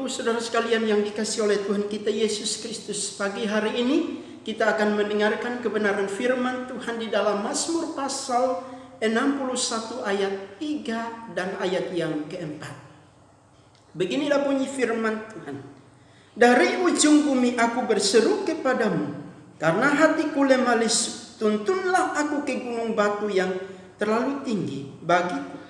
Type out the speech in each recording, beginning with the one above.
Ibu, saudara sekalian yang dikasihi oleh Tuhan kita Yesus Kristus, pagi hari ini kita akan mendengarkan kebenaran firman Tuhan di dalam Mazmur pasal 61 ayat 3 dan ayat yang keempat. Beginilah bunyi firman Tuhan. Dari ujung bumi aku berseru kepadamu, karena hatiku lemah lesu. Tuntunlah aku ke gunung batu yang terlalu tinggi bagiku.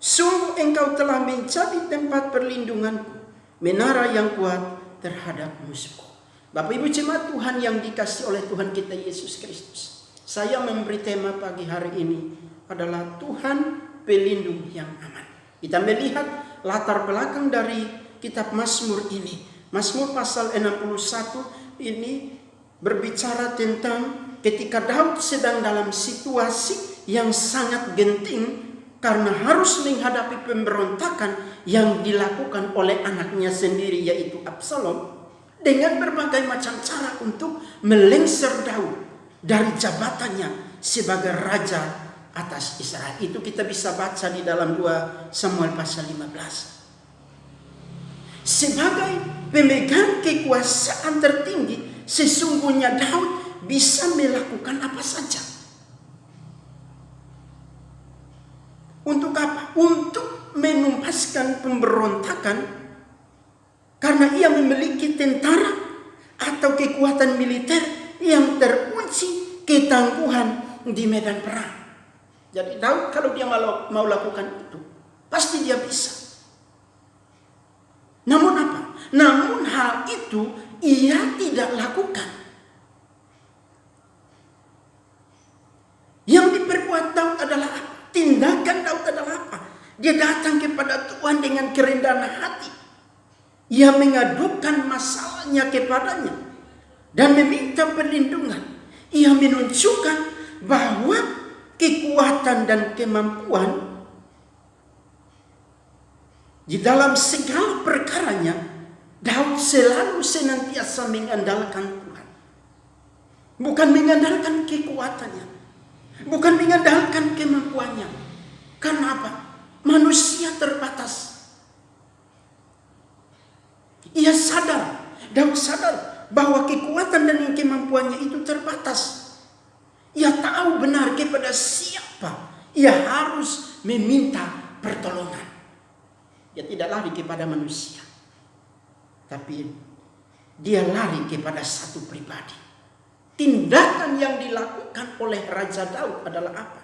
Sungguh engkau telah menjadi tempat perlindunganku, menara yang kuat terhadap musuhku. Bapak Ibu jemaat Tuhan yang dikasihi oleh Tuhan kita Yesus Kristus, saya memberi tema pagi hari ini adalah Tuhan pelindung yang aman. Kita melihat latar belakang dari kitab Mazmur ini. Mazmur pasal 61 ini berbicara tentang ketika Daud sedang dalam situasi yang sangat genting karena harus menghadapi pemberontakan yang dilakukan oleh anaknya sendiri, yaitu Absalom, dengan berbagai macam cara untuk melengser Daud dari jabatannya sebagai raja atas Israel. Itu kita bisa baca di dalam 2 Samuel pasal 15. Sebagai pemegang kekuasaan tertinggi, sesungguhnya Daud bisa melakukan apa saja. Untuk apa? Untuk menumpaskan pemberontakan, karena ia memiliki tentara atau kekuatan militer yang teruji ketangguhan di medan perang. Jadi Daud kalau dia mau lakukan itu, pasti dia bisa. Namun apa? Namun hal itu ia tidak lakukan. Yang diperbuat Daud adalah apa? Tindakan Daud adalah apa? Dia datang kepada Tuhan dengan kerendahan hati. Ia mengadukan masalahnya kepadanya dan meminta perlindungan. Ia menunjukkan bahwa kekuatan dan kemampuan di dalam segala perkaranya, Daud selalu senantiasa mengandalkan Tuhan. Bukan mengandalkan kekuatannya, bukan mengandalkan kemampuannya. Karena apa? Manusia terbatas. Ia sadar, Daud sadar bahwa kekuatan dan kemampuannya itu terbatas. Ia tahu benar kepada siapa ia harus meminta pertolongan. Dia tidak lari kepada manusia, tapi dia lari kepada satu pribadi. Tindakan yang dilakukan oleh Raja Daud adalah apa?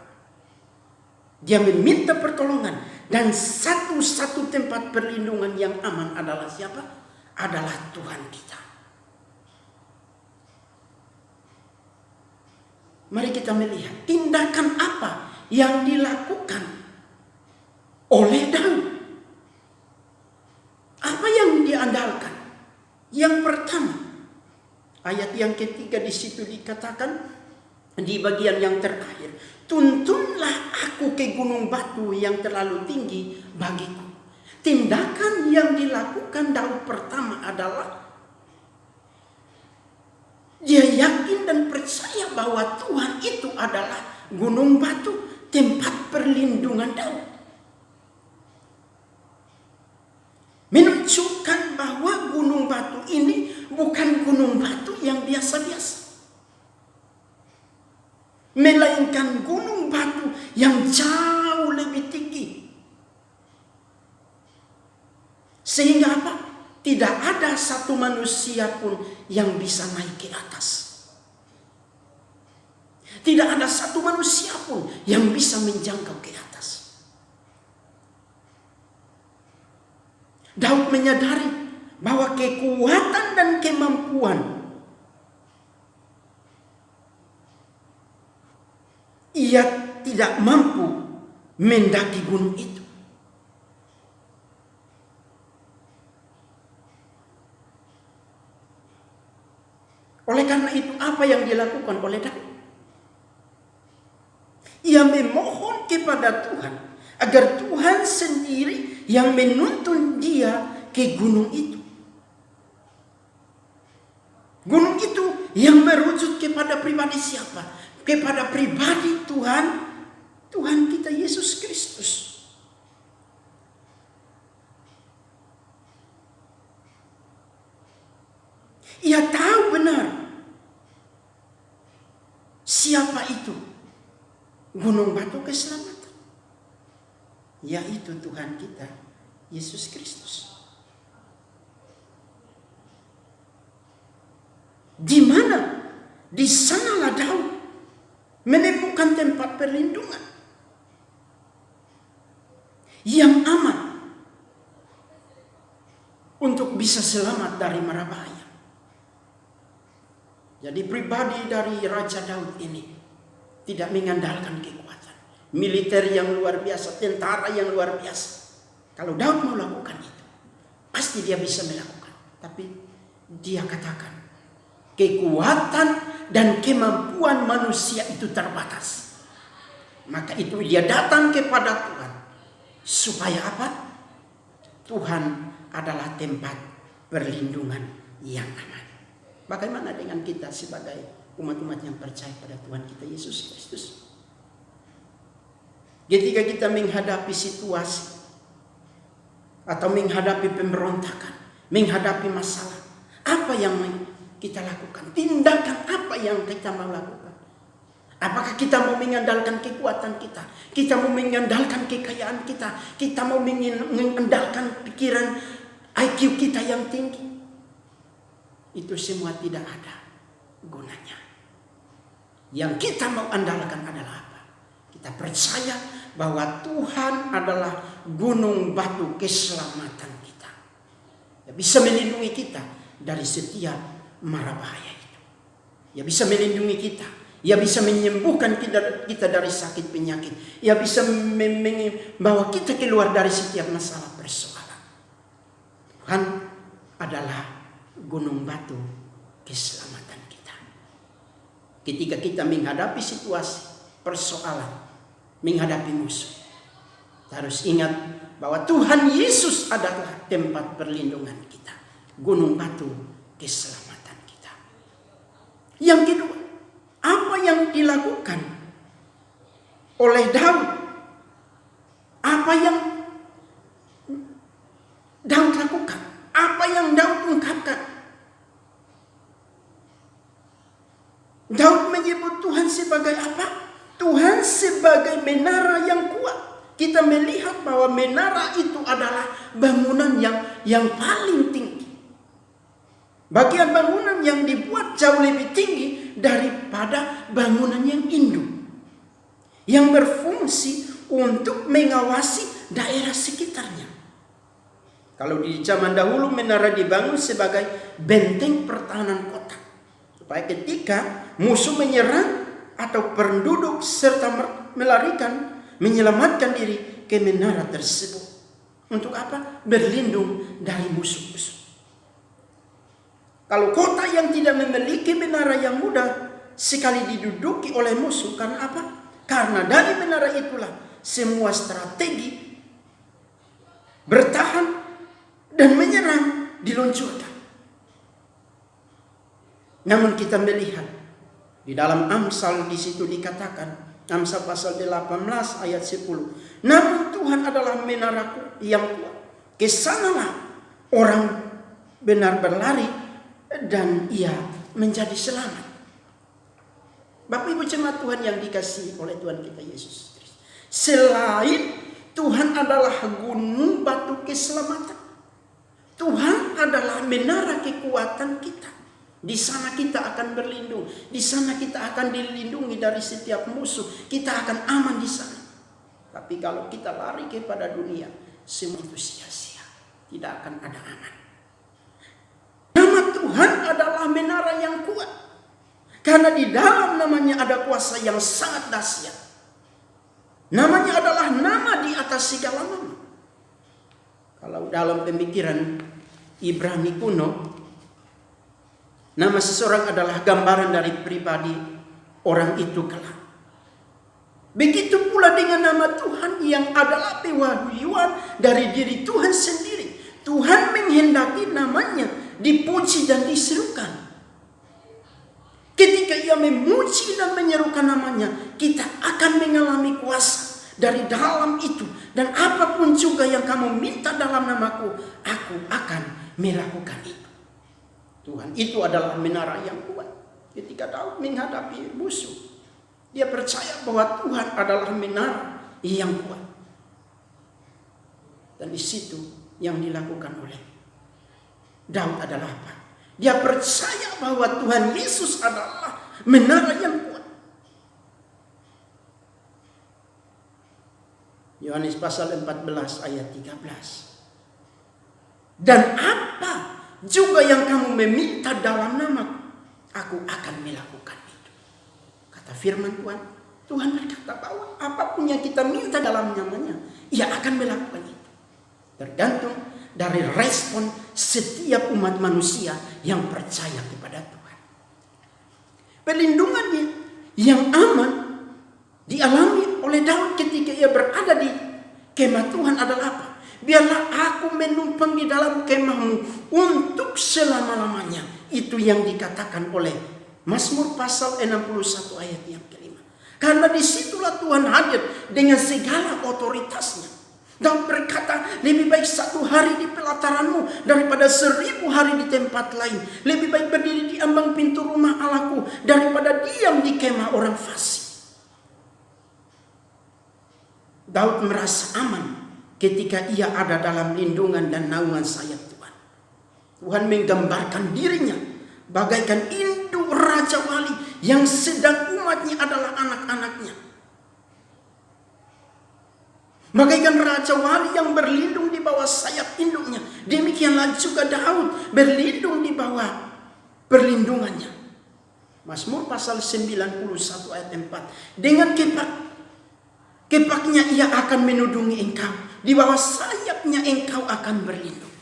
Dia meminta pertolongan, dan satu-satu tempat perlindungan yang aman adalah siapa? Adalah Tuhan kita. Mari kita melihat tindakan apa yang dilakukan oleh Daud. Apa yang diandalkan? Yang pertama, ayat yang ketiga di situ dikatakan di bagian yang terakhir, tuntunlah aku ke gunung batu yang terlalu tinggi bagiku. Tindakan yang dilakukan Daud pertama adalah dia yakin dan percaya bahwa Tuhan itu adalah gunung batu, tempat perlindungan Daud. Menunjukkan bahwa gunung batu ini bukan gunung batu yang biasa-biasa, melainkan gunung batu yang jauh lebih tinggi. Sehingga apa? Tidak ada satu manusia pun yang bisa naik ke atas. Tidak ada satu manusia pun yang bisa menjangkau ke atas. Daud menyadari bahwa kekuatan dan kemampuan ia tidak mampu mendaki gunung itu. Oleh karena itu, apa yang dilakukan oleh Daud? Ia memohon kepada Tuhan agar Tuhan sendiri yang menuntun dia ke gunung itu. Gunung itu yang merujuk kepada pribadi siapa? Kepada pribadi Tuhan kita Yesus Kristus. Ia tahu benar siapa itu gunung batu keselamatan, yaitu Tuhan kita Yesus Kristus. Di mana? Di sanalah Daud menemukan tempat perlindungan yang aman untuk bisa selamat dari mara bahaya. Jadi pribadi dari Raja Daud ini tidak mengandalkan kekuatan militer yang luar biasa, tentara yang luar biasa. Kalau Daud mau lakukan itu, pasti dia bisa melakukan. Tapi dia katakan, kekuatan dan kemampuan manusia itu terbatas. Maka itu dia datang kepada Tuhan. Supaya apa? Tuhan adalah tempat perlindungan yang aman. Bagaimana dengan kita sebagai umat-umat yang percaya pada Tuhan kita Yesus Kristus? Ketika kita menghadapi situasi atau menghadapi pemberontakan, menghadapi masalah, apa yang kita lakukan? Tindakan apa yang kita mau lakukan? Apakah kita mau mengandalkan kekuatan kita? Kita mau mengandalkan kekayaan kita? Kita mau mengandalkan pikiran IQ kita yang tinggi? Itu semua tidak ada gunanya. Yang kita mau andalkan adalah apa? Kita percaya bahwa Tuhan adalah gunung batu keselamatan kita. Dia bisa melindungi kita dari setiap mara bahaya itu. Dia bisa melindungi kita. Dia bisa menyembuhkan kita dari sakit penyakit. Dia bisa membawa kita keluar dari setiap masalah persoalan. Tuhan adalah gunung batu keselamatan kita. Ketika kita menghadapi situasi, persoalan, menghadapi musuh, kita harus ingat bahwa Tuhan Yesus adalah tempat perlindungan kita, gunung batu keselamatan kita. Yang kedua, apa yang dilakukan oleh Daud? Apa yang Daud lakukan? Apa yang Daud ungkapkan? Daud menyebut Tuhan sebagai apa? Tuhan sebagai menara yang kuat. Kita melihat bahwa menara itu adalah bangunan yang paling tinggi. Bagian bangunan yang dibuat jauh lebih tinggi daripada bangunan yang induk, yang berfungsi untuk mengawasi daerah sekitarnya. Kalau di zaman dahulu menara dibangun sebagai benteng pertahanan kota, supaya ketika musuh menyerang atau penduduk serta melarikan, menyelamatkan diri ke menara tersebut. Untuk apa? Berlindung dari musuh-musuh. Kalau kota yang tidak memiliki menara yang mudah sekali diduduki oleh musuh, karena apa? Karena dari menara itulah semua strategi bertahan dan menyerang diluncurkan. Namun kita melihat di dalam Amsal di situ dikatakan, Amsal pasal 18 ayat 10. Namun Tuhan adalah menaraku yang kuat. Kesanalah orang benar berlari dan ia menjadi selamat. Bapak Ibu jemaat Tuhan yang dikasihi oleh Tuhan kita Yesus Kristus. Selain Tuhan adalah gunung batu keselamatan, Tuhan adalah menara kekuatan kita. Di sana kita akan berlindung. Di sana kita akan dilindungi dari setiap musuh. Kita akan aman di sana. Tapi kalau kita lari kepada dunia, semua itu sia-sia. Tidak akan ada aman. Nama Tuhan adalah menara yang kuat. Karena di dalam namanya ada kuasa yang sangat dahsyat. Namanya adalah nama di atas segala nama. Kalau dalam pemikiran Ibrani kuno, nama seseorang adalah gambaran dari pribadi orang itu kelak. Begitu pula dengan nama Tuhan yang adalah pewahyuan dari diri Tuhan sendiri. Tuhan menghendaki namanya dipuji dan diserukan. Ketika ia memuji dan menyerukan namanya, kita akan mengalami kuasa dari dalam itu. Dan apapun juga yang kamu minta dalam namaku, aku akan melakukan itu. Tuhan itu adalah menara yang kuat. Ketika Daud menghadapi musuh, dia percaya bahwa Tuhan adalah menara yang kuat. Dan di situ yang dilakukan oleh Daud adalah apa? Dia percaya bahwa Tuhan Yesus adalah menara yang kuat. Yohanes pasal 14 ayat 13. Dan apa juga yang kamu meminta dalam namaku, aku akan melakukan itu. Kata firman Tuhan. Tuhan berkata bahwa apapun yang kita minta dalam namanya, Ia akan melakukan itu. Tergantung dari respon setiap umat manusia yang percaya kepada Tuhan. Perlindungan yang aman dialami oleh Daud ketika ia berada di kemah Tuhan adalah apa? Biarlah aku menumpang di dalam kemahmu untuk selama-lamanya. Itu yang dikatakan oleh Mazmur pasal 61 ayat yang kelima. Karena disitulah Tuhan hadir dengan segala otoritasnya. Daud berkata, lebih baik 1 hari di pelataranmu daripada 1000 hari di tempat lain. Lebih baik berdiri di ambang pintu rumah Allahku daripada diam di kemah orang fasik. Daud merasa aman ketika ia ada dalam lindungan dan naungan sayap Tuhan. Tuhan menggambarkan dirinya bagaikan induk Raja Wali yang sedang umatnya adalah anak-anaknya. Bagaikan Raja Wali yang berlindung di bawah sayap induknya. Demikianlah juga Daud berlindung di bawah perlindungannya. Mazmur pasal 91 ayat 4. Dengan kepaknya ia akan menudungi engkau. Di bawah sayapnya engkau akan berlindung.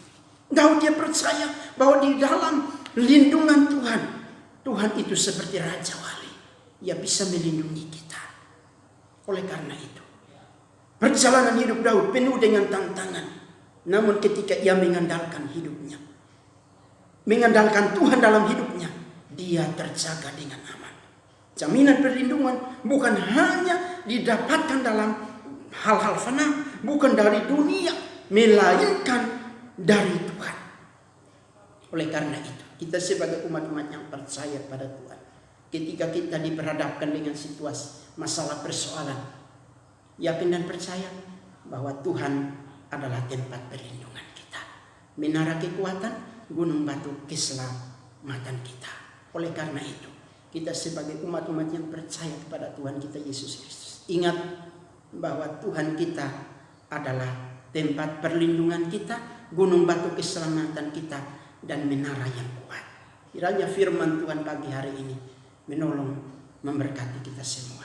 Daud dia percaya bahwa di dalam lindungan Tuhan, Tuhan itu seperti Raja Wali. Ia bisa melindungi kita. Oleh karena itu, perjalanan hidup Daud penuh dengan tantangan. Namun ketika ia mengandalkan hidupnya, mengandalkan Tuhan dalam hidupnya, dia terjaga dengan aman. Jaminan perlindungan bukan hanya didapatkan dalam hal-hal fana, bukan dari dunia, melainkan dari Tuhan. Oleh karena itu, kita sebagai umat-umat yang percaya pada Tuhan, ketika kita diperhadapkan dengan situasi, masalah, persoalan, yakin dan percaya bahwa Tuhan adalah tempat perlindungan kita, menara kekuatan, gunung batu keselamatan kita. Oleh karena itu, kita sebagai umat-umat yang percaya kepada Tuhan kita Yesus Kristus, ingat bahwa Tuhan kita adalah tempat perlindungan kita, gunung batu keselamatan kita, dan menara yang kuat. Kiranya firman Tuhan pagi hari ini menolong, memberkati kita semua.